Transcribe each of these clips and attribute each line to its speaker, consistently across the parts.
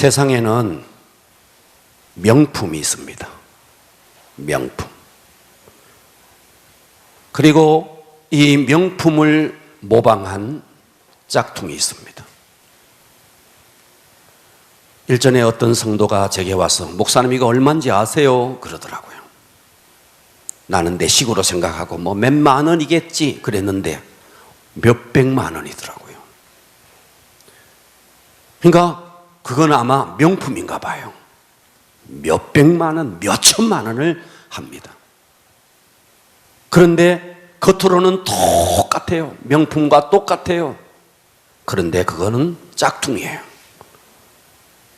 Speaker 1: 세상에는 명품이 있습니다. 명품. 그리고 이 명품을 모방한 짝퉁이 있습니다. 일전에 어떤 성도가 제게 와서 목사님 이거 얼마인지 아세요? 그러더라고요. 나는 내 식으로 생각하고 뭐 몇만 원이겠지 그랬는데 몇백만 원이더라고요. 그러니까 그건 아마 명품인가 봐요. 몇백만 원, 몇천만 원을 합니다. 그런데 겉으로는 똑같아요. 명품과 똑같아요. 그런데 그거는 짝퉁이에요.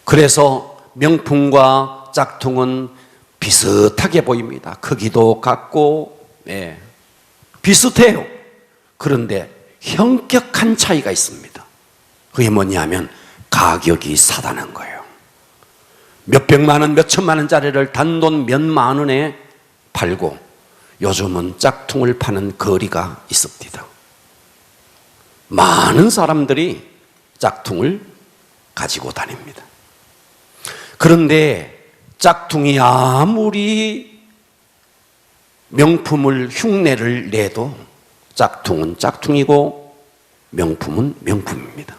Speaker 1: 그래서 명품과 짝퉁은 비슷하게 보입니다. 크기도 같고 비슷해요. 그런데 현격한 차이가 있습니다. 그게 뭐냐면 가격이 싸다는 거예요. 몇백만 원, 몇천만 원짜리를 단돈 몇만 원에 팔고 요즘은 짝퉁을 파는 거리가 있습니다. 많은 사람들이 짝퉁을 가지고 다닙니다. 그런데 짝퉁이 아무리 명품을 흉내를 내도 짝퉁은 짝퉁이고 명품은 명품입니다.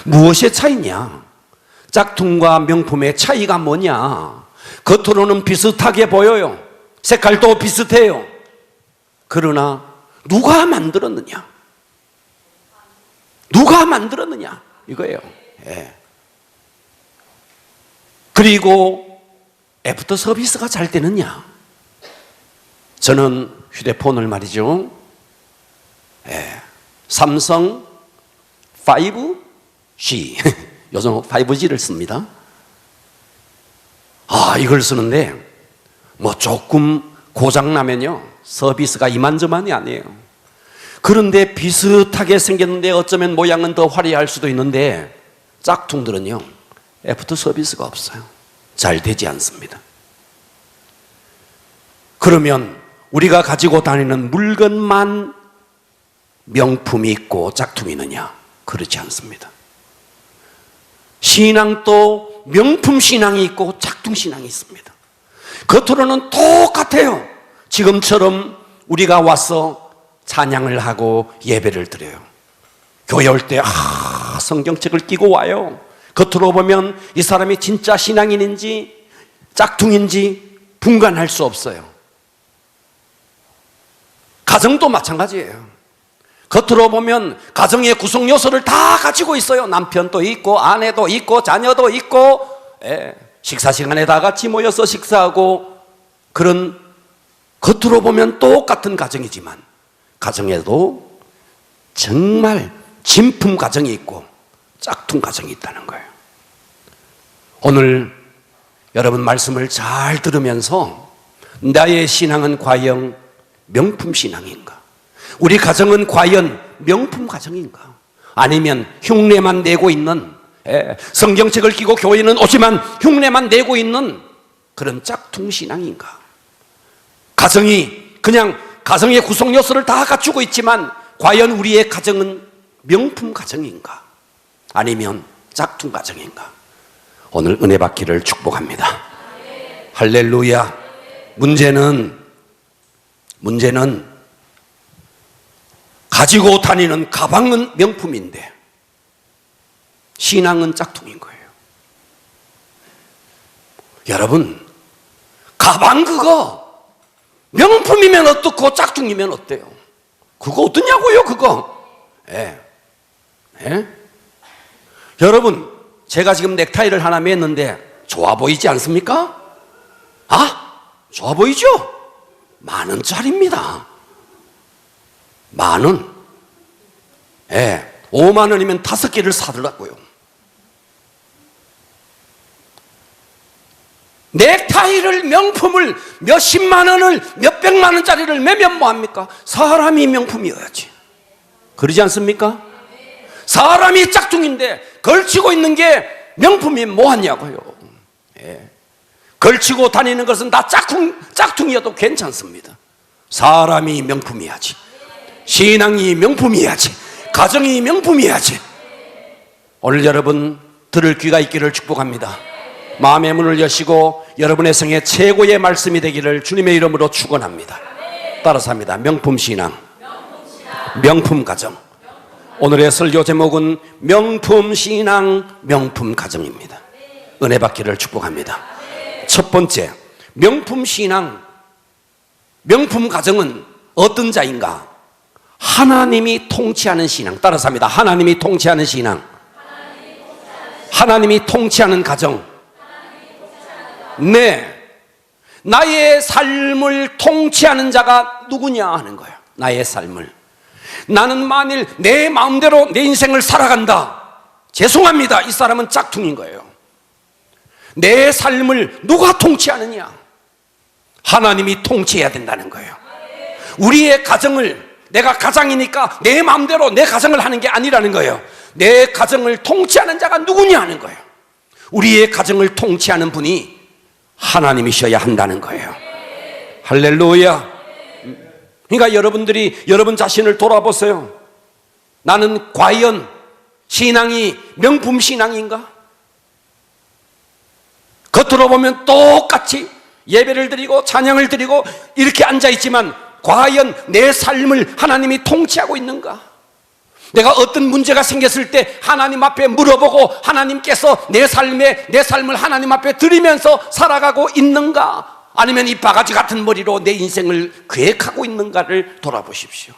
Speaker 1: 무엇의 차이냐? 짝퉁과 명품의 차이가 뭐냐? 겉으로는 비슷하게 보여요. 색깔도 비슷해요. 그러나 누가 만들었느냐? 누가 만들었느냐? 이거예요. 그리고 애프터 서비스가 잘 되느냐? 저는 휴대폰을 말이죠. 삼성 5G 요즘 5G를 씁니다. 이걸 쓰는데 뭐 조금 고장나면요 서비스가 이만저만이 아니에요. 그런데 비슷하게 생겼는데 어쩌면 모양은 더 화려할 수도 있는데 짝퉁들은요 애프터 서비스가 없어요. 잘 되지 않습니다. 그러면 우리가 가지고 다니는 물건만 명품이 있고 짝퉁이 있느냐? 그렇지 않습니다. 신앙도 명품 신앙이 있고 짝퉁 신앙이 있습니다. 겉으로는 똑같아요. 지금처럼 우리가 와서 찬양을 하고 예배를 드려요. 교회 올 때 성경책을 끼고 와요. 겉으로 보면 이 사람이 진짜 신앙인인지 짝퉁인지 분간할 수 없어요. 가정도 마찬가지예요. 겉으로 보면 가정의 구성 요소를 다 가지고 있어요. 남편도 있고 아내도 있고 자녀도 있고 식사 시간에 다 같이 모여서 식사하고 그런 겉으로 보면 똑같은 가정이지만 가정에도 정말 진품 가정이 있고 짝퉁 가정이 있다는 거예요. 오늘 여러분 말씀을 잘 들으면서 나의 신앙은 과연 명품 신앙인가? 우리 가정은 과연 명품 가정인가? 아니면 흉내만 내고 있는 성경책을 끼고 교회는 오지만 흉내만 내고 있는 그런 짝퉁 신앙인가? 가정이 그냥 가정의 구성 요소를 다 갖추고 있지만 과연 우리의 가정은 명품 가정인가? 아니면 짝퉁 가정인가? 오늘 은혜 받기를 축복합니다. 할렐루야. 문제는 가지고 다니는 가방은 명품인데 신앙은 짝퉁인 거예요. 여러분, 가방 그거 명품이면 어떻고 짝퉁이면 어때요? 그거 어떠냐고요, 그거? 여러분, 제가 지금 넥타이를 하나 맸는데 좋아 보이지 않습니까? 좋아 보이죠? 10,000원짜리입니다. 10,000원. 5만 원이면 5개를 사더라고요. 넥타이를 명품을 몇십만 원을 몇백만 원짜리를 매면 뭐합니까? 사람이 명품이어야지. 그러지 않습니까? 사람이 짝퉁인데 걸치고 있는 게 명품이면 뭐하냐고요. 걸치고 다니는 것은 다 짝퉁이어도 괜찮습니다. 사람이 명품이야지. 신앙이 명품이야지. 가정이 명품이야지. 오늘 여러분 들을 귀가 있기를 축복합니다. 마음의 문을 여시고 여러분의 생애 최고의 말씀이 되기를 주님의 이름으로 축원합니다. 따라서 합니다. 명품신앙, 명품가정. 오늘의 설교 제목은 명품신앙, 명품가정입니다. 은혜 받기를 축복합니다. 첫 번째, 명품신앙, 명품가정은 어떤 자인가? 하나님이 통치하는 신앙. 따라서 합니다. 하나님이 통치하는 신앙, 하나님이 통치하는 가정. 네, 나의 삶을 통치하는 자가 누구냐 하는 거예요. 나의 삶을. 나는 만일 내 마음대로 내 인생을 살아간다, 죄송합니다, 이 사람은 짝퉁인 거예요. 내 삶을 누가 통치하느냐? 하나님이 통치해야 된다는 거예요. 우리의 가정을, 내가 가장이니까 내 마음대로 내 가정을 하는 게 아니라는 거예요. 내 가정을 통치하는 자가 누구냐 하는 거예요. 우리의 가정을 통치하는 분이 하나님이셔야 한다는 거예요. 할렐루야. 그러니까 여러분들이 여러분 자신을 돌아보세요. 나는 과연 신앙이 명품 신앙인가? 겉으로 보면 똑같이 예배를 드리고 찬양을 드리고 이렇게 앉아있지만 과연 내 삶을 하나님이 통치하고 있는가? 내가 어떤 문제가 생겼을 때 하나님 앞에 물어보고 하나님께서 내 삶을 하나님 앞에 드리면서 살아가고 있는가? 아니면 이 바가지 같은 머리로 내 인생을 계획하고 있는가를 돌아보십시오.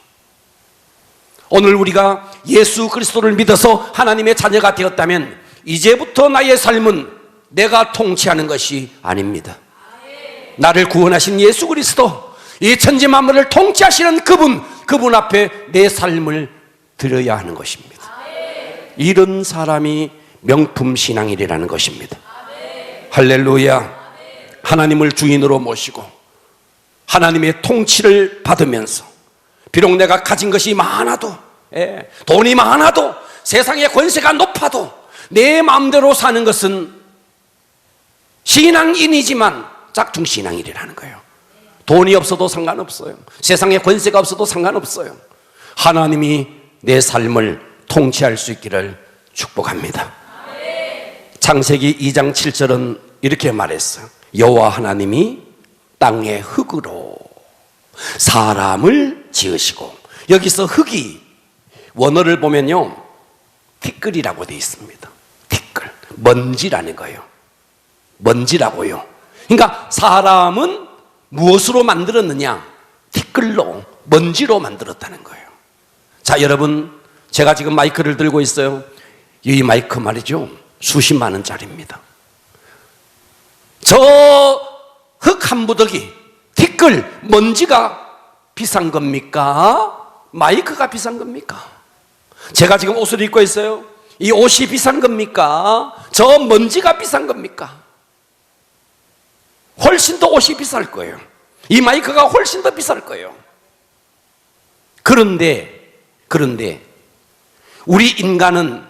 Speaker 1: 오늘 우리가 예수 그리스도를 믿어서 하나님의 자녀가 되었다면 이제부터 나의 삶은 내가 통치하는 것이 아닙니다. 나를 구원하신 예수 그리스도, 이 천지 만물을 통치하시는 그분 앞에 내 삶을 드려야 하는 것입니다. 이런 사람이 명품 신앙이라는 것입니다. 할렐루야. 하나님을 주인으로 모시고 하나님의 통치를 받으면서 비록 내가 가진 것이 많아도, 돈이 많아도, 세상의 권세가 높아도 내 마음대로 사는 것은 신앙인이지만 짝퉁 신앙이라는 거예요. 돈이 없어도 상관없어요. 세상에 권세가 없어도 상관없어요. 하나님이 내 삶을 통치할 수 있기를 축복합니다. 창세기 2장 7절은 이렇게 말했어요. 여호와 하나님이 땅의 흙으로 사람을 지으시고, 여기서 흙이 원어를 보면요 티끌이라고 되어 있습니다. 티끌, 먼지라는 거예요. 먼지라고요. 그러니까 사람은 무엇으로 만들었느냐? 티끌로, 먼지로 만들었다는 거예요. 자, 여러분, 제가 지금 마이크를 들고 있어요. 이 마이크 말이죠, 수십만 원짜리입니다. 저 흙 한 부더기, 티끌, 먼지가 비싼 겁니까? 마이크가 비싼 겁니까? 제가 지금 옷을 입고 있어요. 이 옷이 비싼 겁니까? 저 먼지가 비싼 겁니까? 훨씬 더 옷이 비쌀 거예요. 이 마이크가 훨씬 더 비쌀 거예요. 그런데 우리 인간은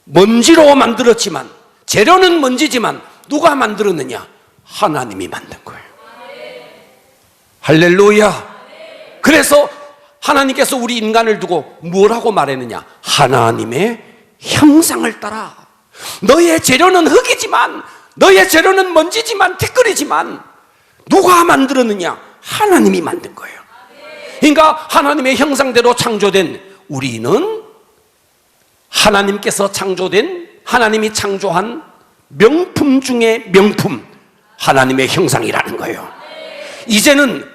Speaker 1: 먼지로 만들었지만, 재료는 먼지지만 누가 만들었느냐? 하나님이 만든 거예요. 할렐루야. 그래서 하나님께서 우리 인간을 두고 뭐라고 말했느냐? 하나님의 형상을 따라. 너의 재료는 흙이지만, 너의 재료는 먼지지만, 티끌이지만 누가 만들었느냐? 하나님이 만든 거예요. 그러니까 하나님의 형상대로 창조된 우리는 하나님께서 창조된, 하나님이 창조한 명품 중에 명품, 하나님의 형상이라는 거예요. 이제는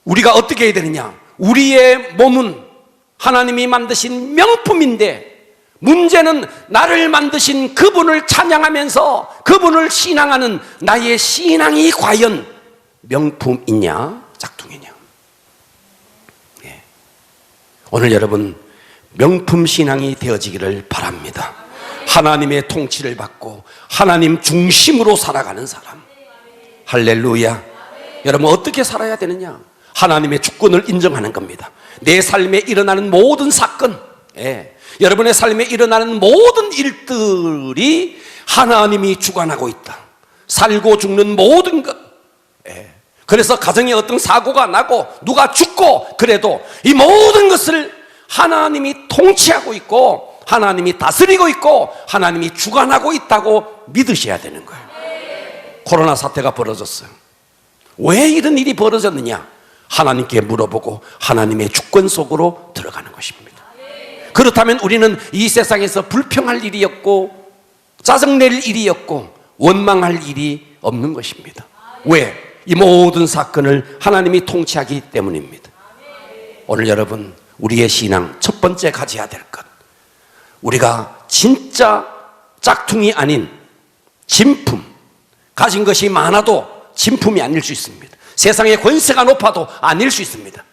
Speaker 1: 우리가 어떻게 해야 되느냐? 우리의 몸은 하나님이 만드신 명품인데, 문제는 나를 만드신 그분을 찬양하면서 그분을 신앙하는 나의 신앙이 과연 명품이냐 짝퉁이냐? 오늘 여러분 명품 신앙이 되어지기를 바랍니다. 하나님의 통치를 받고 하나님 중심으로 살아가는 사람. 할렐루야. 여러분 어떻게 살아야 되느냐? 하나님의 주권을 인정하는 겁니다. 내 삶에 일어나는 모든 사건, 여러분의 삶에 일어나는 모든 일들이 하나님이 주관하고 있다. 살고 죽는 모든 것, 그래서 가정에 어떤 사고가 나고 누가 죽고 그래도 이 모든 것을 하나님이 통치하고 있고 하나님이 다스리고 있고 하나님이 주관하고 있다고 믿으셔야 되는 거예요. 코로나 사태가 벌어졌어요. 왜 이런 일이 벌어졌느냐? 하나님께 물어보고 하나님의 주권 속으로 들어가는 것입니다. 그렇다면 우리는 이 세상에서 불평할 일이 없고 짜증낼 일이 없고 원망할 일이 없는 것입니다. 왜? 이 모든 사건을 하나님이 통치하기 때문입니다. 오늘 여러분, 우리의 신앙 첫 번째 가져야 될 것, 우리가 진짜 짝퉁이 아닌 진품, 가진 것이 많아도 진품이 아닐 수 있습니다. 세상의 권세가 높아도 아닐 수 있습니다.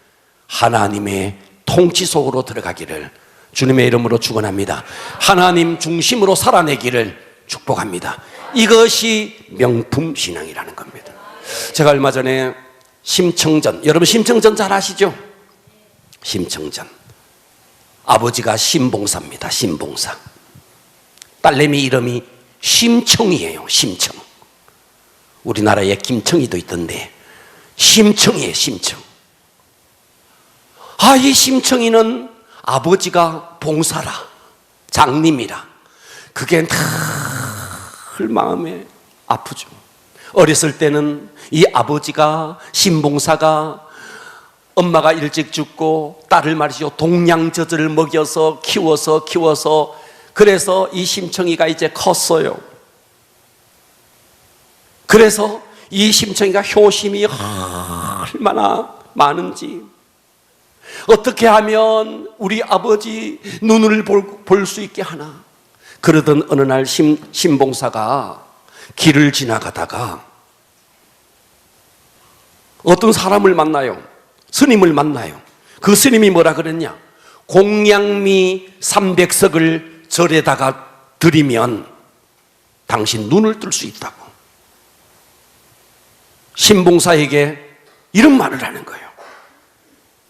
Speaker 1: 하나님의 통치 속으로 들어가기를 주님의 이름으로 축원합니다. 하나님 중심으로 살아내기를 축복합니다. 이것이 명품 신앙이라는 겁니다. 제가 얼마 전에 심청전, 여러분 심청전 잘 아시죠? 심청전, 아버지가 심봉사입니다. 심봉사. 딸내미 이름이 심청이에요. 심청. 우리나라에 김청이도 있던데 심청이에요. 심청. 이 심청이는 아버지가 봉사라, 장님이라, 그게 늘 마음에 아프죠. 어렸을 때는 이 아버지가 심봉사가 엄마가 일찍 죽고 딸을 말이죠, 동양젖을 먹여서 키워서 그래서 이 심청이가 이제 컸어요. 그래서 이 심청이가 효심이 얼마나 많은지, 어떻게 하면 우리 아버지 눈을 볼 수 있게 하나. 그러던 어느 날 심봉사가 길을 지나가다가 어떤 사람을 만나요. 스님을 만나요. 그 스님이 뭐라 그랬냐? 공양미 300석을 절에다가 드리면 당신 눈을 뜰 수 있다고. 신봉사에게 이런 말을 하는 거예요.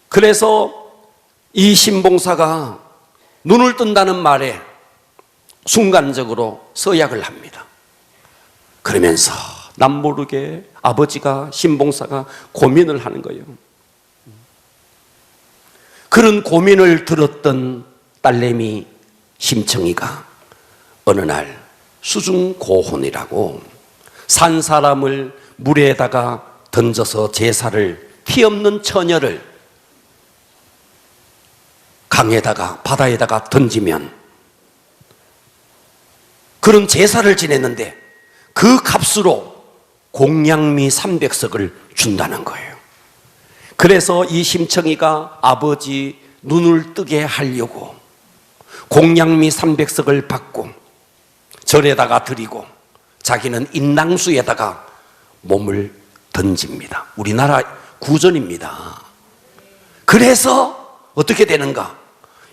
Speaker 1: 그래서 이 신봉사가 눈을 뜬다는 말에 순간적으로 서약을 합니다. 그러면서 남모르게 아버지가, 신봉사가 고민을 하는 거예요. 그런 고민을 들었던 딸내미 심청이가 어느 날 수중고혼이라고 산 사람을 물에다가 던져서 제사를, 피 없는 처녀를 강에다가, 바다에다가 던지면 그런 제사를 지냈는데 그 값으로 공양미 300석을 준다는 거예요. 그래서 이 심청이가 아버지 눈을 뜨게 하려고 공양미 300석을 받고 절에다가 드리고 자기는 인낭수에다가 몸을 던집니다. 우리나라 구전입니다. 그래서 어떻게 되는가?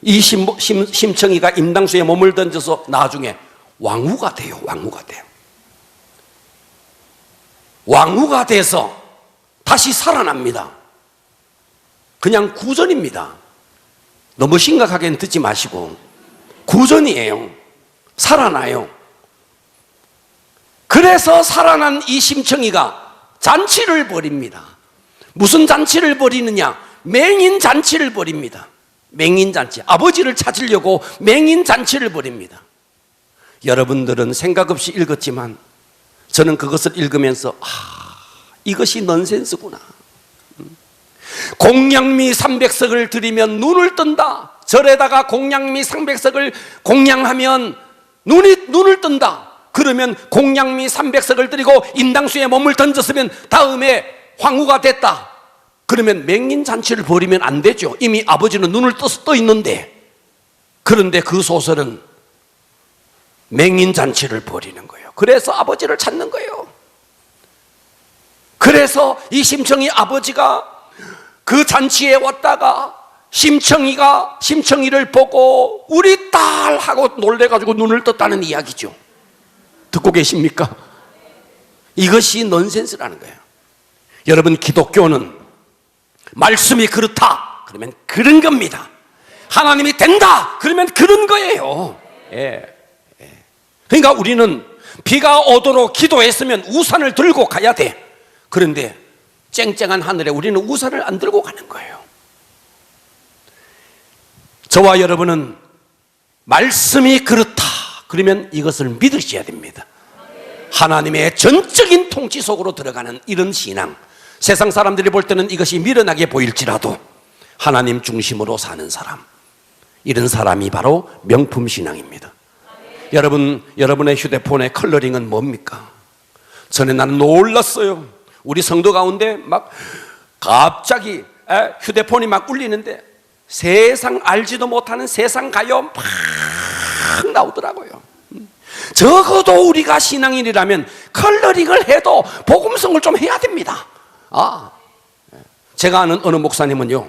Speaker 1: 이 심청이가 인낭수에 몸을 던져서 나중에 왕후가 돼요. 왕후가 돼요. 왕후가 돼서 다시 살아납니다. 그냥 구전입니다. 너무 심각하게는 듣지 마시고 구전이에요. 살아나요. 그래서 살아난 이 심청이가 잔치를 벌입니다. 무슨 잔치를 벌이느냐? 맹인 잔치를 벌입니다. 맹인 잔치. 아버지를 찾으려고 맹인 잔치를 벌입니다. 여러분들은 생각 없이 읽었지만 저는 그것을 읽으면서 이것이 넌센스구나. 공양미 300석을 드리면 눈을 뜬다. 절에다가 공양미 300석을 공양하면 눈을 뜬다. 그러면 공양미 300석을 드리고 인당수에 몸을 던졌으면 다음에 황후가 됐다. 그러면 맹인 잔치를 벌이면 안 되죠. 이미 아버지는 눈을 떠 있는데. 그런데 그 소설은 맹인 잔치를 벌이는 거예요. 그래서 아버지를 찾는 거예요. 그래서 이 심청이 아버지가 그 잔치에 왔다가 심청이를 보고 우리 딸하고 놀래가지고 눈을 떴다는 이야기죠. 듣고 계십니까? 이것이 넌센스라는 거예요. 여러분, 기독교는 말씀이 그렇다 그러면 그런 겁니다. 하나님이 된다 그러면 그런 거예요. 그러니까 우리는 비가 오도록 기도했으면 우산을 들고 가야 돼. 그런데 쨍쨍한 하늘에 우리는 우산을 안 들고 가는 거예요. 저와 여러분은 말씀이 그렇다 그러면 이것을 믿으셔야 됩니다. 하나님의 전적인 통치 속으로 들어가는 이런 신앙, 세상 사람들이 볼 때는 이것이 미련하게 보일지라도 하나님 중심으로 사는 사람, 이런 사람이 바로 명품 신앙입니다. 여러분, 여러분의 휴대폰의 컬러링은 뭡니까? 전에 나는 놀랐어요. 우리 성도 가운데 막 갑자기 휴대폰이 막 울리는데 세상 알지도 못하는 세상 가요 막 나오더라고요. 적어도 우리가 신앙인이라면 컬러링을 해도 복음성을 좀 해야 됩니다. 제가 아는 어느 목사님은요,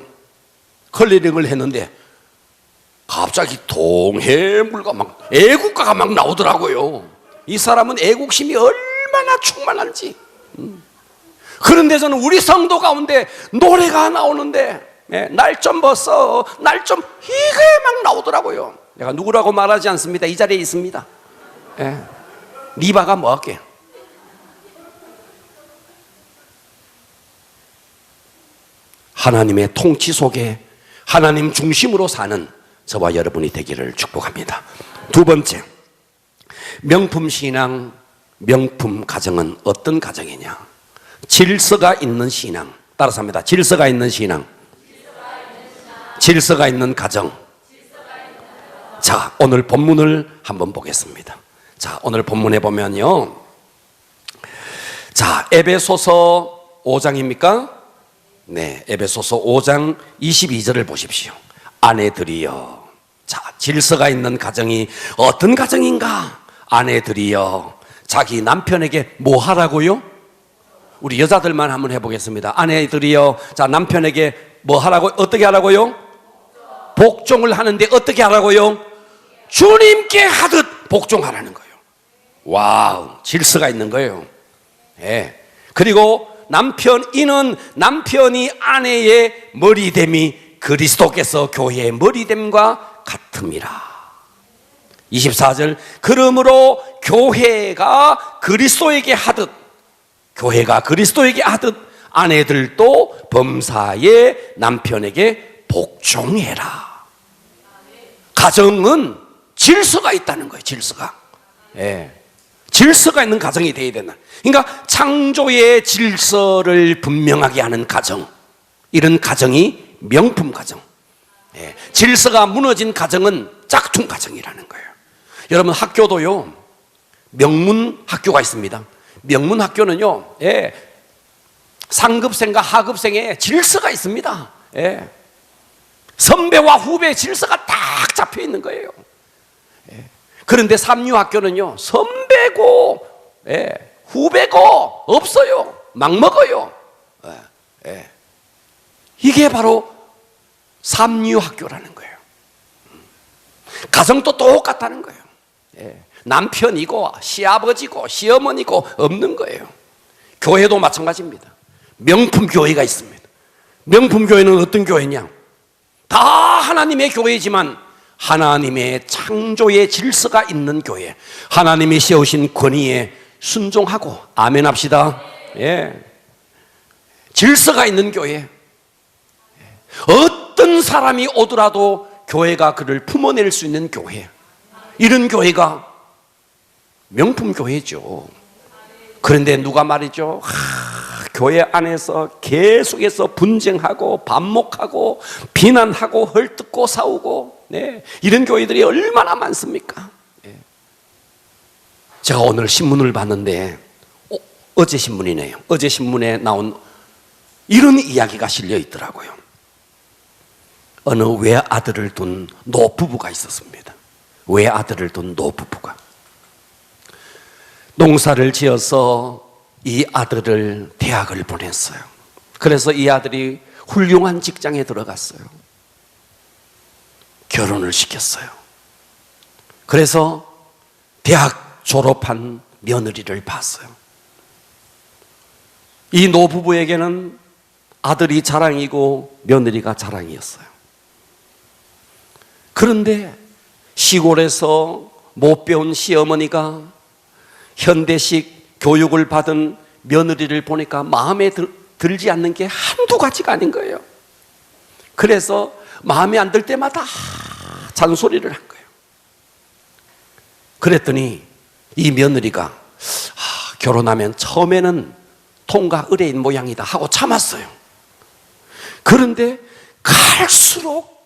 Speaker 1: 컬러링을 했는데 갑자기 동해물과 막 애국가가 막 나오더라고요. 이 사람은 애국심이 얼마나 충만한지. 그런데 저는 우리 성도 가운데 노래가 나오는데 날 좀 벗어, 날 좀, 이게 막 나오더라고요. 내가 누구라고 말하지 않습니다. 이 자리에 있습니다. 리바가 뭐 할게? 하나님의 통치 속에 하나님 중심으로 사는 저와 여러분이 되기를 축복합니다. 두 번째, 명품 신앙, 명품 가정은 어떤 가정이냐? 질서가 있는 신앙. 따라서 합니다. 질서가 있는 신앙, 질서가 있는 가정. 자, 오늘 본문을 한번 보겠습니다. 자, 오늘 본문에 보면요, 자, 에베소서 5장입니까? 네, 에베소서 5장 22절을 보십시오. 아내들이여, 자, 질서가 있는 가정이 어떤 가정인가? 아내들이여, 자기 남편에게 뭐 하라고요? 우리 여자들만 한번 해보겠습니다. 아내들이여, 자, 남편에게 뭐 하라고, 어떻게 하라고요? 복종을 하는데 어떻게 하라고요? 주님께 하듯 복종하라는 거예요. 와우, 질서가 있는 거예요. 예. 그리고 남편이는 남편이 아내의 머리됨이 그리스도께서 교회의 머리됨과 같음이라. 24절, 그러므로 교회가 그리스도에게 하듯, 교회가 그리스도에게 하듯 아내들도 범사의 남편에게 복종해라. 가정은 질서가 있다는 거예요. 질서가. 예. 질서가 있는 가정이 되어야 된다. 그러니까 창조의 질서를 분명하게 하는 가정, 이런 가정이 명품 가정. 예. 질서가 무너진 가정은 짝퉁 가정이라는 거예요. 여러분, 학교도요, 명문 학교가 있습니다. 명문 학교는요, 예, 상급생과 하급생의 질서가 있습니다. 예. 선배와 후배의 질서가 딱 잡혀 있는 거예요. 예. 그런데 삼류학교는요, 선배고, 예, 후배고 없어요. 막 먹어요. 예. 예. 이게 바로 삼류학교라는 거예요. 가정도 똑같다는 거예요. 예. 남편이고 시아버지고 시어머니고 없는 거예요. 교회도 마찬가지입니다. 명품 교회가 있습니다. 명품 교회는 어떤 교회냐? 다 하나님의 교회지만 하나님의 창조의 질서가 있는 교회, 하나님이 세우신 권위에 순종하고, 아멘 합시다. 예. 질서가 있는 교회. 어떤 사람이 오더라도 교회가 그를 품어낼 수 있는 교회, 이런 교회가 명품 교회죠. 그런데 누가 말이죠, 교회 안에서 계속해서 분쟁하고 반목하고 비난하고 헐뜯고 싸우고, 네, 이런 교회들이 얼마나 많습니까? 네. 제가 오늘 신문을 봤는데, 어제 신문이네요. 어제 신문에 나온 이런 이야기가 실려 있더라고요. 어느 외아들을 둔 노부부가 있었습니다. 외아들을 둔 노부부가 농사를 지어서 이 아들을 대학을 보냈어요. 그래서 이 아들이 훌륭한 직장에 들어갔어요. 결혼을 시켰어요. 그래서 대학 졸업한 며느리를 봤어요. 이 노부부에게는 아들이 자랑이고 며느리가 자랑이었어요. 그런데 시골에서 못 배운 시어머니가 현대식 교육을 받은 며느리를 보니까 마음에 들지 않는 게 한두 가지가 아닌 거예요. 그래서 마음에 안 들 때마다 잔소리를 한 거예요. 그랬더니 이 며느리가 결혼하면 처음에는 통과 의뢰인 모양이다 하고 참았어요. 그런데 갈수록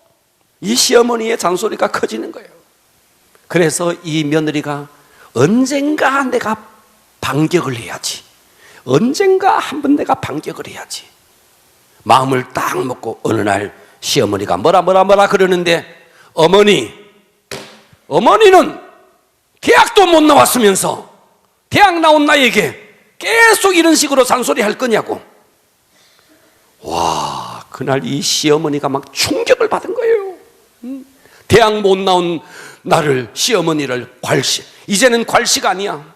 Speaker 1: 이 시어머니의 잔소리가 커지는 거예요. 그래서 이 며느리가 언젠가 내가 반격을 해야지, 언젠가 한번 내가 반격을 해야지 마음을 딱 먹고 어느 날 시어머니가 뭐라 그러는데, 어머니는 대학도 못 나왔으면서 대학 나온 나에게 계속 이런 식으로 잔소리 할 거냐고. 와, 그날 이 시어머니가 막 충격을 받은 거예요. 대학 못 나온 나를, 시어머니를 이제는 괄시가 아니야.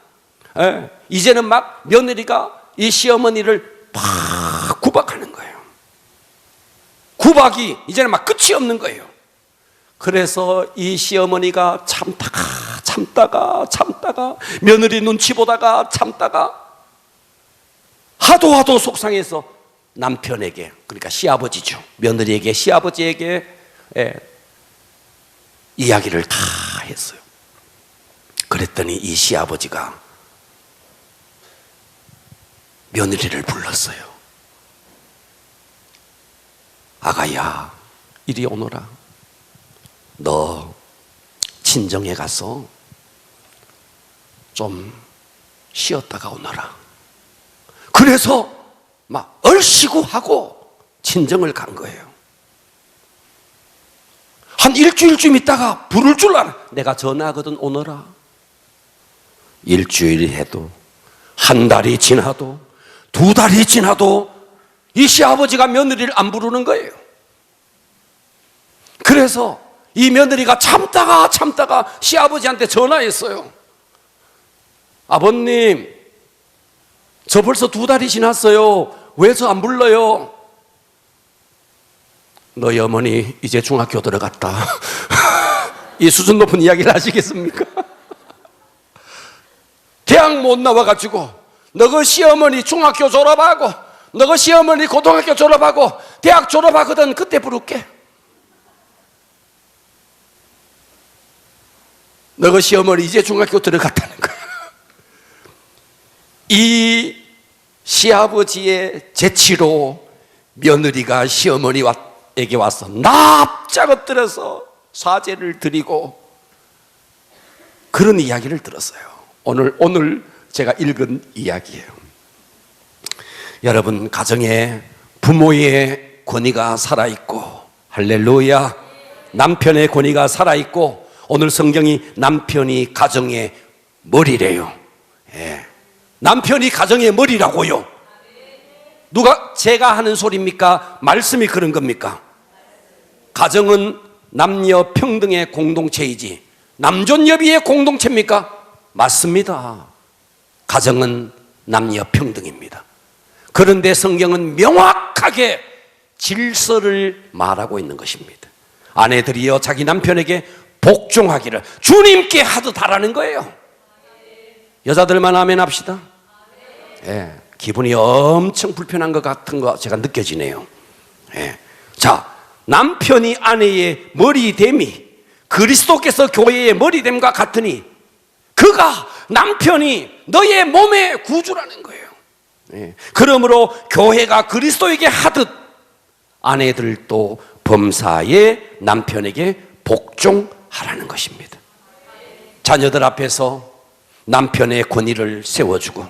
Speaker 1: 이제는 막 며느리가 이 시어머니를 막 구박하는 거예요. 구박이 이제는 막 끝이 없는 거예요. 그래서 이 시어머니가 참다가 며느리 눈치 보다가 참다가 하도 속상해서 남편에게, 그러니까 시아버지죠, 며느리에게, 시아버지에게 이야기를 다 했어요. 그랬더니 이 시아버지가 며느리를 불렀어요. 아가야, 이리 오너라. 너 친정에 가서 좀 쉬었다가 오너라. 그래서 막 얼씨구 하고 친정을 간 거예요. 한 일주일쯤 있다가 부를 줄 알아. 내가 전화하거든, 오너라. 일주일이 해도, 한 달이 지나도, 2달이 지나도 이 시아버지가 며느리를 안 부르는 거예요. 그래서 이 며느리가 참다가 시아버지한테 전화했어요. 아버님, 저 벌써 2달이 지났어요. 왜 저 안 불러요? 너희 어머니 이제 중학교 들어갔다. 이 수준 높은 이야기를 하시겠습니까? 대학 못 나와가지고 너그 시어머니 중학교 졸업하고, 너그 시어머니 고등학교 졸업하고 대학 졸업하거든. 그때 부를게. 너그 시어머니 이제 중학교 들어갔다는 거야. 이 시아버지의 재치로 며느리가 시어머니에게 와서 납작 엎드려서 사죄를 드리고 그런 이야기를 들었어요. 오늘 제가 읽은 이야기예요. 여러분, 가정에 부모의 권위가 살아있고, 할렐루야, 남편의 권위가 살아있고, 오늘 성경이 남편이 가정의 머리래요. 남편이 가정의 머리라고요. 누가 제가 하는 소리입니까? 말씀이 그런 겁니까? 가정은 남녀 평등의 공동체이지 남존여비의 공동체입니까? 맞습니다. 가정은 남녀 평등입니다. 그런데 성경은 명확하게 질서를 말하고 있는 것입니다. 아내들이여 자기 남편에게 복종하기를 주님께 하듯 하라는 거예요. 여자들만 아멘 합시다. 기분이 엄청 불편한 것 같은 거 제가 느껴지네요. 자, 남편이 아내의 머리됨이 그리스도께서 교회의 머리됨과 같으니 그가 남편이 너의 몸의 구주라는 거예요. 그러므로 교회가 그리스도에게 하듯 아내들도 범사의 남편에게 복종하라는 것입니다. 자녀들 앞에서 남편의 권위를 세워주고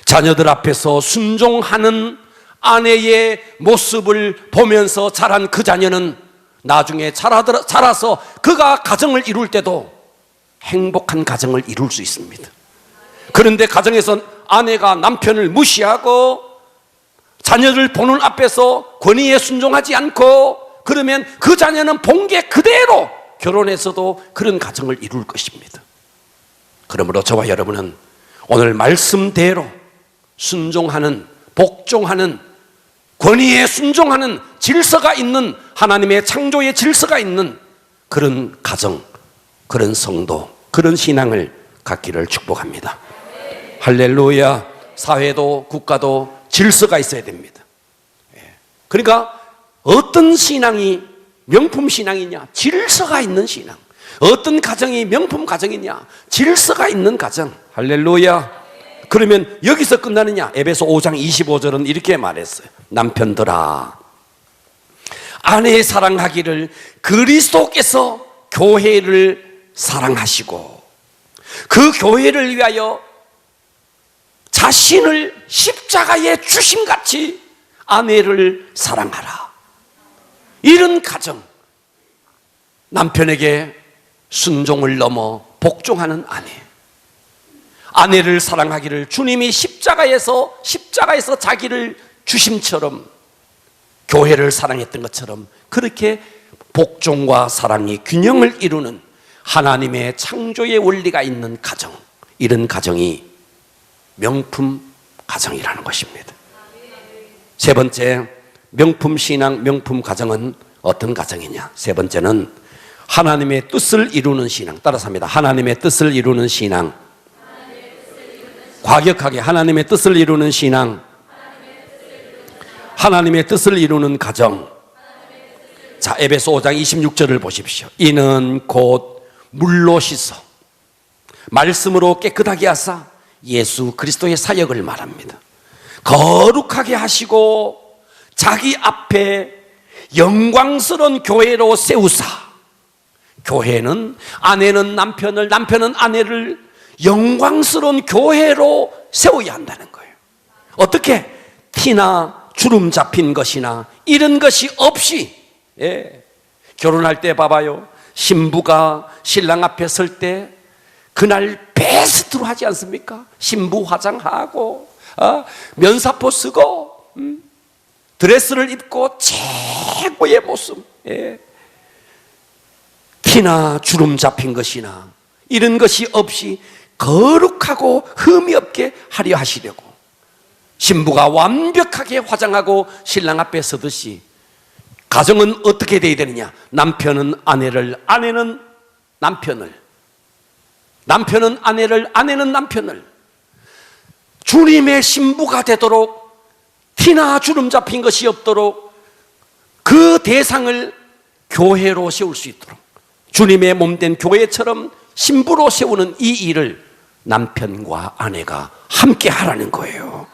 Speaker 1: 자녀들 앞에서 순종하는 아내의 모습을 보면서 자란 그 자녀는 나중에 자라서 그가 가정을 이룰 때도 행복한 가정을 이룰 수 있습니다. 그런데 가정에서 아내가 남편을 무시하고 자녀를 보는 앞에서 권위에 순종하지 않고 그러면 그 자녀는 본계 그대로 결혼해서도 그런 가정을 이룰 것입니다. 그러므로 저와 여러분은 오늘 말씀대로 순종하는, 복종하는, 권위에 순종하는 질서가 있는, 하나님의 창조의 질서가 있는 그런 가정, 그런 성도, 그런 신앙을 갖기를 축복합니다. 할렐루야. 사회도 국가도 질서가 있어야 됩니다. 그러니까 어떤 신앙이 명품 신앙이냐? 질서가 있는 신앙. 어떤 가정이 명품 가정이냐? 질서가 있는 가정. 할렐루야. 그러면 여기서 끝나느냐? 에베소 5장 25절은 이렇게 말했어요. 남편들아, 아내 사랑하기를 그리스도께서 교회를 사랑하시고 그 교회를 위하여 자신을 십자가에 주심같이 아내를 사랑하라. 이런 가정, 남편에게 순종을 넘어 복종하는 아내, 아내를 사랑하기를 주님이 십자가에서 자기를 주심처럼 교회를 사랑했던 것처럼 그렇게 복종과 사랑이 균형을 이루는 하나님의 창조의 원리가 있는 가정, 이런 가정이 명품 가정이라는 것입니다. 세 번째, 명품 신앙, 명품 가정은 어떤 가정이냐? 세 번째는 하나님의 뜻을 이루는 신앙. 따라서 합니다. 하나님의 뜻을 이루는 신앙. 과격하게 하나님의 뜻을 이루는 신앙, 하나님의 뜻을 이루는 가정. 자, 에베소 5장 26절을 보십시오. 이는 곧 물로 씻어 말씀으로 깨끗하게 하사 예수 그리스도의 사역을 말합니다. 거룩하게 하시고 자기 앞에 영광스러운 교회로 세우사. 교회는 아내는 남편을, 남편은 아내를 영광스러운 교회로 세워야 한다는 거예요. 어떻게? 티나 주름 잡힌 것이나 이런 것이 없이. 결혼할 때 봐봐요. 신부가 신랑 앞에 설 때 그날 베스트로 하지 않습니까? 신부 화장하고 면사포 쓰고 드레스를 입고 최고의 모습. 티나 주름 잡힌 것이나 이런 것이 없이 거룩하고 흠이 없게 하려 하시려고 신부가 완벽하게 화장하고 신랑 앞에 서듯이 가정은 어떻게 돼야 되느냐? 남편은 아내를, 아내는 남편을, 남편은 아내를, 아내는 남편을 주님의 신부가 되도록 티나 주름 잡힌 것이 없도록 그 대상을 교회로 세울 수 있도록 주님의 몸된 교회처럼 신부로 세우는 이 일을 남편과 아내가 함께 하라는 거예요.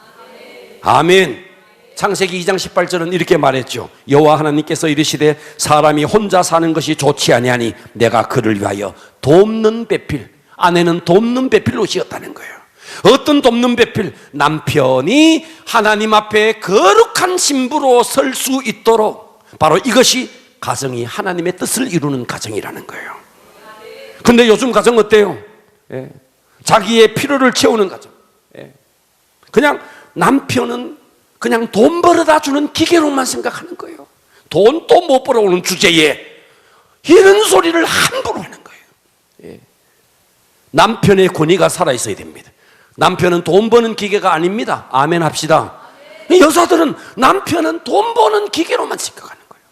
Speaker 1: 아멘. 창세기 2장 18절은 이렇게 말했죠. 여호와 하나님께서 이르시되 사람이 혼자 사는 것이 좋지 아니하니 내가 그를 위하여 돕는 배필, 아내는 돕는 배필로 지었다는 거예요. 어떤 돕는 배필? 남편이 하나님 앞에 거룩한 신부로 설 수 있도록, 바로 이것이 가정이 하나님의 뜻을 이루는 가정이라는 거예요. 근데 요즘 가정 어때요? 자기의 필요를 채우는 가정. 그냥 남편은 그냥 돈 벌어다 주는 기계로만 생각하는 거예요. 돈 또 못 벌어오는 주제에 이런 소리를 함부로 하는 거예요. 남편의 권위가 살아있어야 됩니다. 남편은 돈 버는 기계가 아닙니다. 아멘 합시다. 여자들은 남편은 돈 버는 기계로만 생각하는 거예요.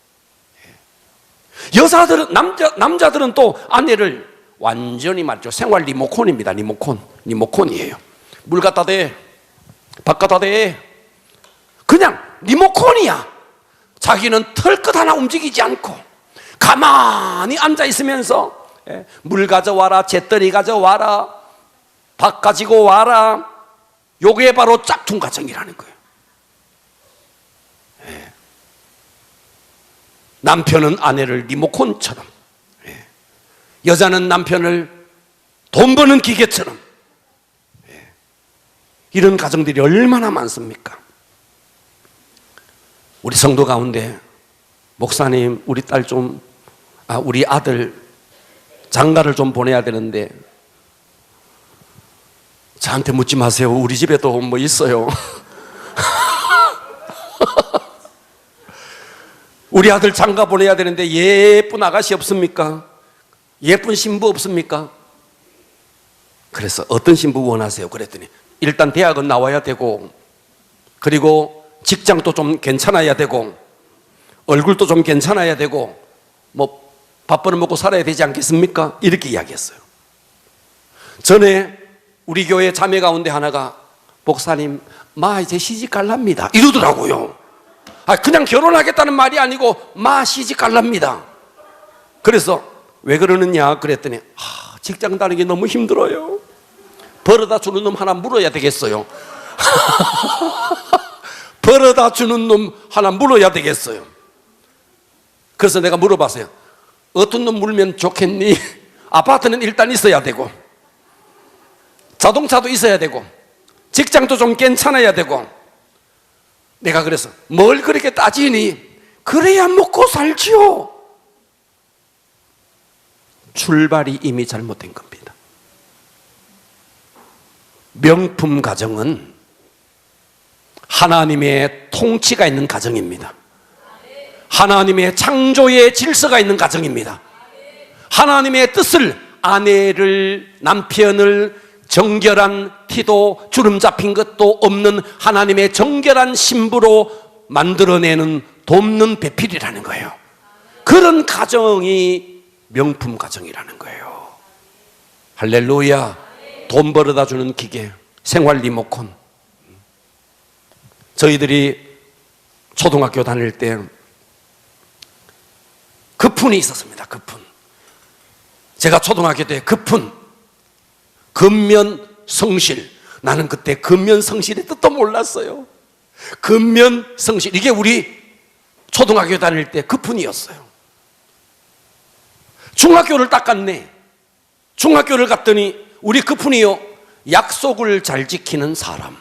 Speaker 1: 여자들은, 남자들은 또 아내를 완전히 말이죠. 생활 리모컨입니다. 리모컨이에요. 물 갖다 대, 밥 갖다 대. 그냥 리모컨이야. 자기는 털끝 하나 움직이지 않고 가만히 앉아 있으면서 물 가져와라, 잿더리 가져와라, 밥 가지고 와라. 요게 바로 짝퉁 가정이라는 거예요. 남편은 아내를 리모컨처럼, 여자는 남편을 돈 버는 기계처럼. 이런 가정들이 얼마나 많습니까? 우리 성도 가운데 목사님, 우리 딸 좀, 우리 아들 장가를 좀 보내야 되는데 저한테 묻지 마세요. 우리 집에도 뭐 있어요. 우리 아들 장가 보내야 되는데 예쁜 아가씨 없습니까? 예쁜 신부 없습니까? 그래서 어떤 신부 원하세요? 그랬더니 일단 대학은 나와야 되고, 그리고 직장도 좀 괜찮아야 되고, 얼굴도 좀 괜찮아야 되고, 뭐 밥 벌어 먹고 살아야 되지 않겠습니까? 이렇게 이야기했어요. 전에 우리 교회 자매 가운데 하나가 목사님, 마 이제 시집 갈랍니다 이러더라고요. 그냥 결혼하겠다는 말이 아니고 마 시집 갈랍니다. 그래서 왜 그러느냐 그랬더니 직장 다니기 너무 힘들어요. 벌어다 주는 놈 하나 물어야 되겠어요. 벌어다 주는 놈 하나 물어야 되겠어요. 그래서 내가 물어봤어요. 어떤 놈 물면 좋겠니? 아파트는 일단 있어야 되고, 자동차도 있어야 되고, 직장도 좀 괜찮아야 되고. 내가 그래서 뭘 그렇게 따지니? 그래야 먹고 살지요. 출발이 이미 잘못된 겁니다. 명품 가정은 하나님의 통치가 있는 가정입니다. 하나님의 창조의 질서가 있는 가정입니다. 하나님의 뜻을, 아내를, 남편을 정결한 티도 주름 잡힌 것도 없는 하나님의 정결한 신부로 만들어내는 돕는 배필이라는 거예요. 그런 가정이 명품 가정이라는 거예요. 할렐루야. 돈 벌어다 주는 기계, 생활 리모컨. 저희들이 초등학교 다닐 때 급fun이 있었습니다. 급fun. 제가 초등학교 때 급fun, 근면 성실. 나는 그때 근면 성실의 뜻도 몰랐어요. 근면 성실, 이게 우리 초등학교 다닐 때 급fun이었어요. 중학교를 딱 갔네. 중학교를 갔더니 우리 급fun이요, 약속을 잘 지키는 사람.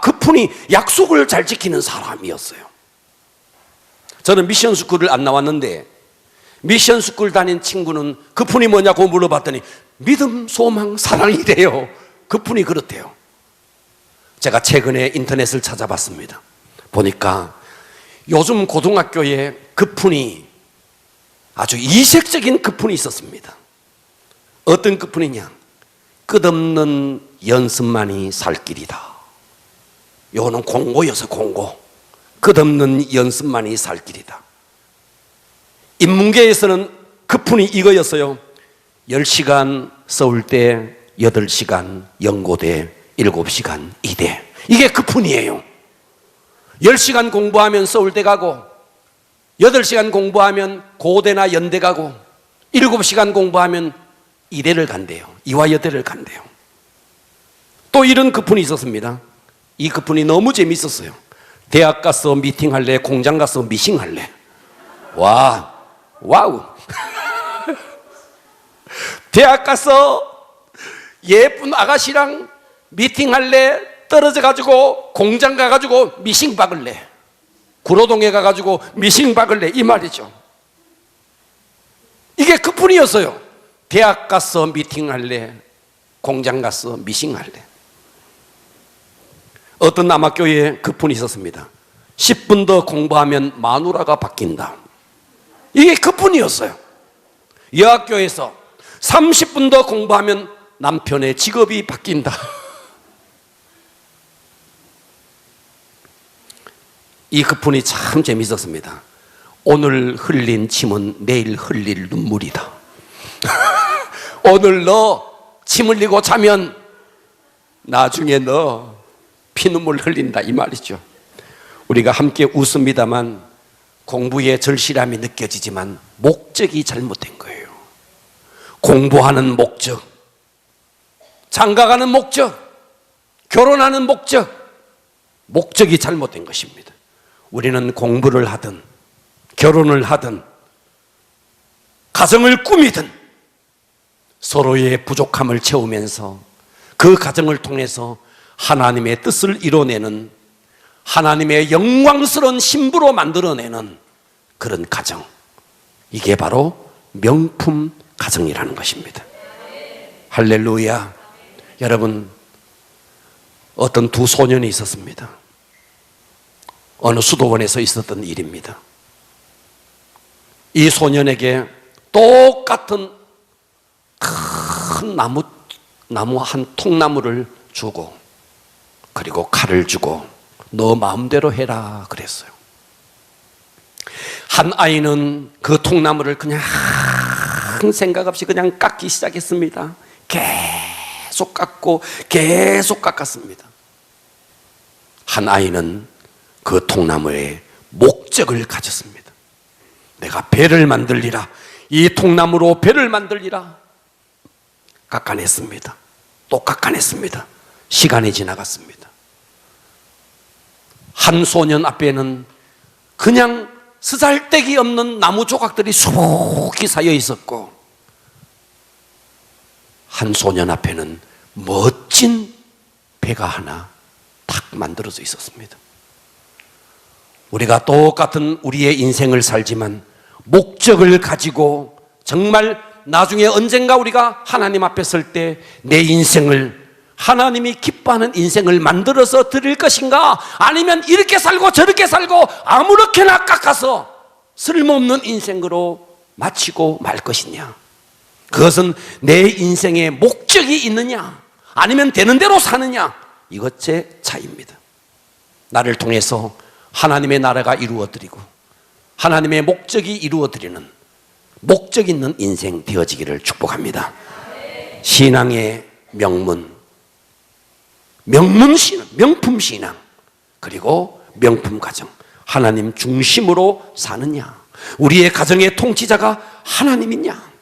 Speaker 1: 급fun이 약속을 잘 지키는 사람이었어요. 저는 미션 스쿨을 안 나왔는데 미션 스쿨 다닌 친구는 급fun이 뭐냐고 물어봤더니 믿음, 소망, 사랑이래요. 급fun이 그렇대요. 제가 최근에 인터넷을 찾아봤습니다. 보니까 요즘 고등학교에 급fun이, 아주 이색적인 급fun이 있었습니다. 어떤 급fun이냐? 끝없는 연습만이 살 길이다. 요거는 공고여서 공고. 끝없는 연습만이 살 길이다. 인문계에서는 급fun이 이거였어요. 10시간 서울대, 8시간 연고대, 7시간 이대. 이게 급fun이에요. 10시간 공부하면 서울대 가고, 8시간 공부하면 고대나 연대 가고, 7시간 공부하면 이대를 간대요. 이화여대를 간대요. 또 이런 급fun이 있었습니다. 이 급fun이 너무 재밌었어요. 대학 가서 미팅할래, 공장 가서 미싱할래. 와우. 대학 가서 예쁜 아가씨랑 미팅할래, 떨어져 가지고 공장 가가지고 미싱 박을래, 구로동에 가가지고 미싱 박을래, 이 말이죠. 이게 급fun이었어요. 대학 가서 미팅할래, 공장 가서 미싱할래. 어떤 남학교에 급fun이 있었습니다. 10분 더 공부하면 마누라가 바뀐다. 이게 급fun이었어요. 여학교에서 30분 더 공부하면 남편의 직업이 바뀐다. 이 급fun이 참 재미있었습니다. 오늘 흘린 침은 내일 흘릴 눈물이다. 오늘 너 침 흘리고 자면 나중에 너 피눈물 흘린다, 이 말이죠. 우리가 함께 웃습니다만 공부의 절실함이 느껴지지만 목적이 잘못된 거예요. 공부하는 목적, 장가가는 목적, 결혼하는 목적이 잘못된 것입니다. 우리는 공부를 하든 결혼을 하든 가정을 꾸미든 서로의 부족함을 채우면서 그 가정을 통해서 하나님의 뜻을 이뤄내는, 하나님의 영광스러운 신부로 만들어내는 그런 가정, 이게 바로 명품 가정이라는 것입니다. 할렐루야. 여러분, 어떤 두 소년이 있었습니다. 어느 수도원에서 있었던 일입니다. 이 소년에게 똑같은 큰 나무 한 통나무를 주고, 그리고 칼을 주고 너 마음대로 해라 그랬어요. 한 아이는 그 통나무를 그냥 생각 없이 그냥 깎기 시작했습니다. 계속 깎고 계속 깎았습니다. 한 아이는 그 통나무에 목적을 가졌습니다. 내가 배를 만들리라, 이 통나무로 배를 만들리라. 깎아냈습니다. 또 깎아냈습니다. 시간이 지나갔습니다. 한 소년 앞에는 그냥 쓰잘데기 없는 나무 조각들이 수북히 쌓여 있었고, 한 소년 앞에는 멋진 배가 하나 탁 만들어져 있었습니다. 우리가 똑같은 우리의 인생을 살지만 목적을 가지고 정말 나중에 언젠가 우리가 하나님 앞에 설 때 내 인생을 하나님이 기뻐하는 인생을 만들어서 드릴 것인가, 아니면 이렇게 살고 저렇게 살고 아무렇게나 깎아서 쓸모없는 인생으로 마치고 말 것이냐. 그것은 내 인생에 목적이 있느냐, 아니면 되는 대로 사느냐, 이것의 차이입니다. 나를 통해서 하나님의 나라가 이루어드리고 하나님의 목적이 이루어드리는 목적 있는 인생 되어지기를 축복합니다. 신앙의 명문신앙, 명품신앙, 그리고 명품가정, 하나님 중심으로 사느냐. 우리의 가정의 통치자가 하나님이냐,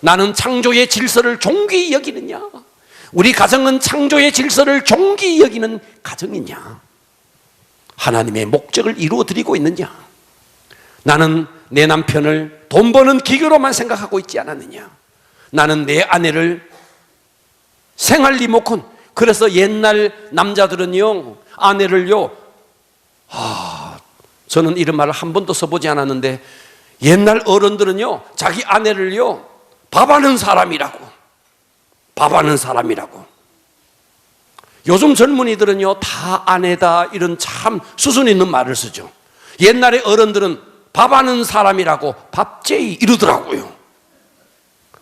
Speaker 1: 나는 창조의 질서를 존귀히 여기느냐, 우리 가정은 창조의 질서를 존귀히 여기는 가정이냐, 하나님의 목적을 이루어드리고 있느냐, 나는 내 남편을 돈 버는 기계로만 생각하고 있지 않았느냐, 나는 내 아내를 생활 리모컨, 그래서 옛날 남자들은요, 아내를요, 저는 이런 말을 한 번도 써보지 않았는데, 옛날 어른들은요, 자기 아내를요, 밥하는 사람이라고. 요즘 젊은이들은요, 다 아내다, 이런 참 수준 있는 말을 쓰죠. 옛날에 어른들은 밥하는 사람이라고 밥제이 이러더라고요.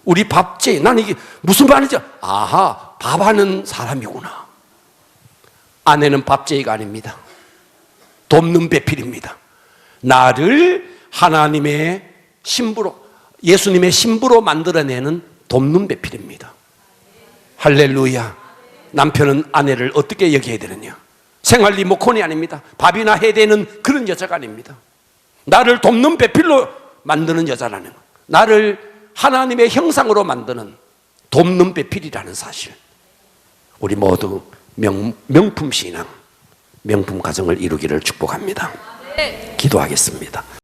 Speaker 1: 우리 밥제이, 난 이게 무슨 말인지, 아하, 밥하는 사람이구나. 아내는 밥제이가 아닙니다. 돕는 배필입니다. 나를 하나님의 신부로, 예수님의 신부로 만들어내는 돕는 배필입니다. 할렐루야. 남편은 아내를 어떻게 여겨야 되느냐? 생활 리모컨이 아닙니다. 밥이나 해야 되는 그런 여자가 아닙니다. 나를 돕는 배필로 만드는 여자라는 것, 나를 하나님의 형상으로 만드는 돕는 배필이라는 사실, 우리 모두 명품 신앙, 명품 가정을 이루기를 축복합니다. 기도하겠습니다.